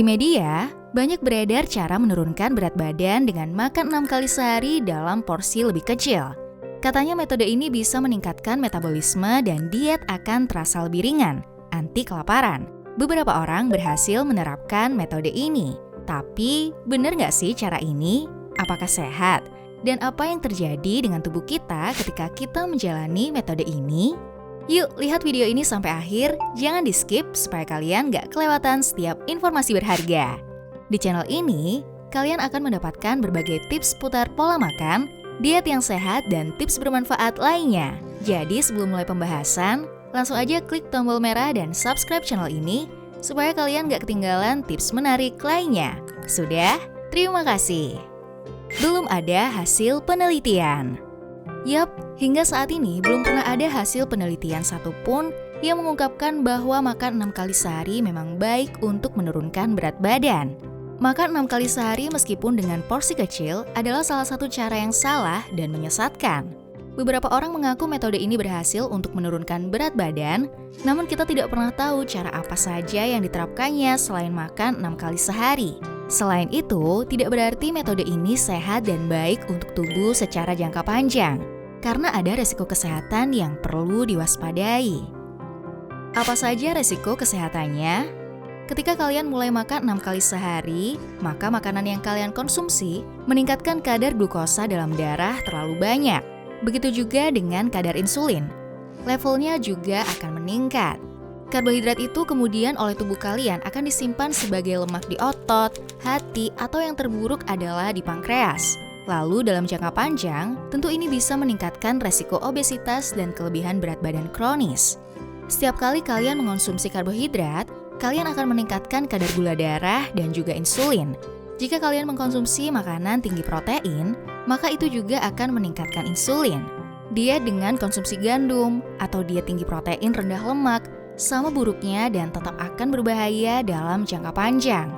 Di media, banyak beredar cara menurunkan berat badan dengan makan 6 kali sehari dalam porsi lebih kecil. Katanya metode ini bisa meningkatkan metabolisme dan diet akan terasa lebih ringan, anti kelaparan. Beberapa orang berhasil menerapkan metode ini. Tapi, benar nggak sih cara ini? Apakah sehat? Dan apa yang terjadi dengan tubuh kita ketika kita menjalani metode ini? Yuk, lihat video ini sampai akhir, jangan di-skip supaya kalian gak kelewatan setiap informasi berharga. Di channel ini, kalian akan mendapatkan berbagai tips seputar pola makan, diet yang sehat, dan tips bermanfaat lainnya. Jadi sebelum mulai pembahasan, langsung aja klik tombol merah dan subscribe channel ini, supaya kalian gak ketinggalan tips menarik lainnya. Sudah? Terima kasih. Belum ada hasil penelitian. Yap, hingga saat ini belum pernah ada hasil penelitian satupun yang mengungkapkan bahwa makan 6 kali sehari memang baik untuk menurunkan berat badan. Makan 6 kali sehari meskipun dengan porsi kecil adalah salah satu cara yang salah dan menyesatkan. Beberapa orang mengaku metode ini berhasil untuk menurunkan berat badan, namun kita tidak pernah tahu cara apa saja yang diterapkannya selain makan 6 kali sehari. Selain itu, tidak berarti metode ini sehat dan baik untuk tubuh secara jangka panjang, karena ada resiko kesehatan yang perlu diwaspadai. Apa saja resiko kesehatannya? Ketika kalian mulai makan 6 kali sehari, maka makanan yang kalian konsumsi meningkatkan kadar glukosa dalam darah terlalu banyak. Begitu juga dengan kadar insulin. Levelnya juga akan meningkat. Karbohidrat itu kemudian oleh tubuh kalian akan disimpan sebagai lemak di otot, hati, atau yang terburuk adalah di pankreas. Lalu dalam jangka panjang, tentu ini bisa meningkatkan resiko obesitas dan kelebihan berat badan kronis. Setiap kali kalian mengonsumsi karbohidrat, kalian akan meningkatkan kadar gula darah dan juga insulin. Jika kalian mengkonsumsi makanan tinggi protein, maka itu juga akan meningkatkan insulin. Diet dengan konsumsi gandum atau diet tinggi protein rendah lemak sama buruknya dan tetap akan berbahaya dalam jangka panjang.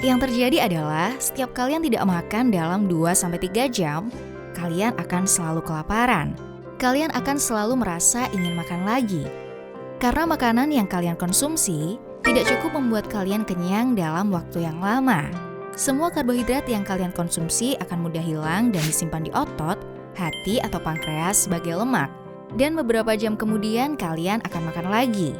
Yang terjadi adalah setiap kalian tidak makan dalam 2-3 jam, kalian akan selalu kelaparan. Kalian akan selalu merasa ingin makan lagi. Karena makanan yang kalian konsumsi tidak cukup membuat kalian kenyang dalam waktu yang lama. Semua karbohidrat yang kalian konsumsi akan mudah hilang dan disimpan di otot, hati atau pankreas sebagai lemak. Dan beberapa jam kemudian kalian akan makan lagi.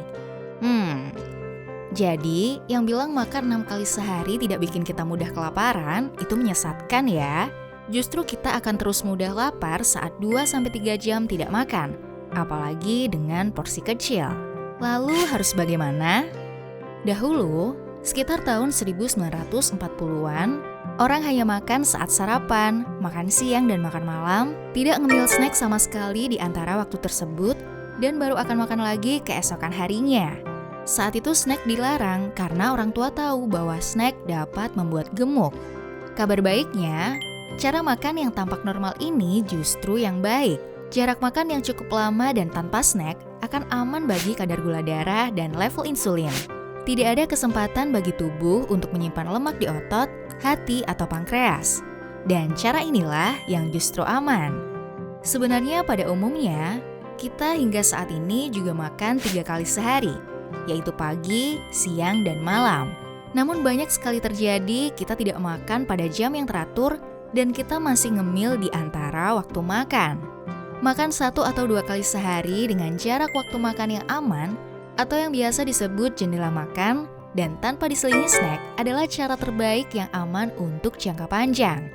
Jadi yang bilang makan 6 kali sehari tidak bikin kita mudah kelaparan, itu menyesatkan ya. Justru kita akan terus mudah lapar saat 2-3 jam tidak makan, apalagi dengan porsi kecil. Lalu harus bagaimana? Dahulu, sekitar tahun 1940-an, orang hanya makan saat sarapan, makan siang dan makan malam, tidak ngemil snack sama sekali di antara waktu tersebut, dan baru akan makan lagi keesokan harinya. Saat itu snack dilarang karena orang tua tahu bahwa snack dapat membuat gemuk. Kabar baiknya, cara makan yang tampak normal ini justru yang baik. Jarak makan yang cukup lama dan tanpa snack akan aman bagi kadar gula darah dan level insulin. Tidak ada kesempatan bagi tubuh untuk menyimpan lemak di otot, hati, atau pankreas. Dan cara inilah yang justru aman. Sebenarnya pada umumnya, kita hingga saat ini juga makan 3 kali sehari, yaitu pagi, siang, dan malam. Namun banyak sekali terjadi kita tidak makan pada jam yang teratur dan kita masih ngemil di antara waktu makan. Makan 1 atau 2 kali sehari dengan jarak waktu makan yang aman atau yang biasa disebut jendela makan dan tanpa diselingi snack adalah cara terbaik yang aman untuk jangka panjang.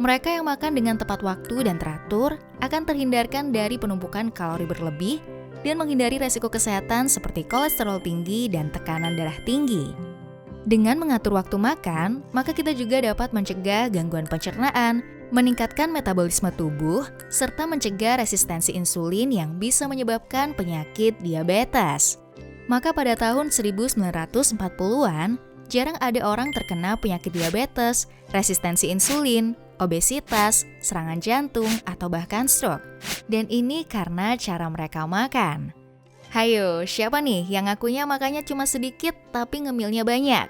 Mereka yang makan dengan tepat waktu dan teratur akan terhindarkan dari penumpukan kalori berlebih dan menghindari resiko kesehatan seperti kolesterol tinggi dan tekanan darah tinggi. Dengan mengatur waktu makan, maka kita juga dapat mencegah gangguan pencernaan, meningkatkan metabolisme tubuh, serta mencegah resistensi insulin yang bisa menyebabkan penyakit diabetes. Maka pada tahun 1940-an, jarang ada orang terkena penyakit diabetes, resistensi insulin, obesitas, serangan jantung, atau bahkan stroke. Dan ini karena cara mereka makan. Hayo, siapa nih yang ngakunya makannya cuma sedikit tapi ngemilnya banyak?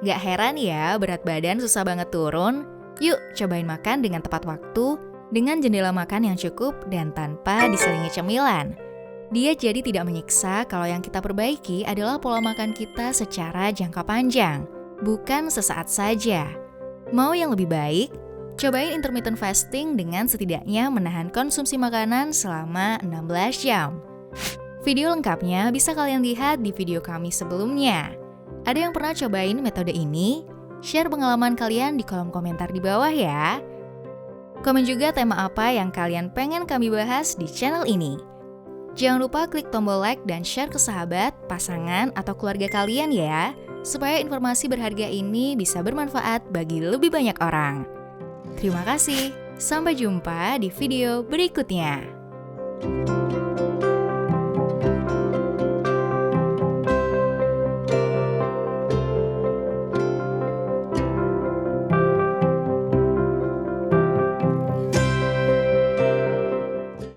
Gak heran ya berat badan susah banget turun? Yuk cobain makan dengan tepat waktu, dengan jendela makan yang cukup dan tanpa diselingi cemilan. Dia jadi tidak menyiksa kalau yang kita perbaiki adalah pola makan kita secara jangka panjang. bukan sesaat saja. Mau yang lebih baik? Cobain intermittent fasting dengan setidaknya menahan konsumsi makanan selama 16 jam. Video lengkapnya bisa kalian lihat di video kami sebelumnya. Ada yang pernah cobain metode ini? Share pengalaman kalian di kolom komentar di bawah ya. Komen juga tema apa yang kalian pengen kami bahas di channel ini. Jangan lupa klik tombol like dan share ke sahabat, pasangan, atau keluarga kalian ya, supaya informasi berharga ini bisa bermanfaat bagi lebih banyak orang. Terima kasih, sampai jumpa di video berikutnya.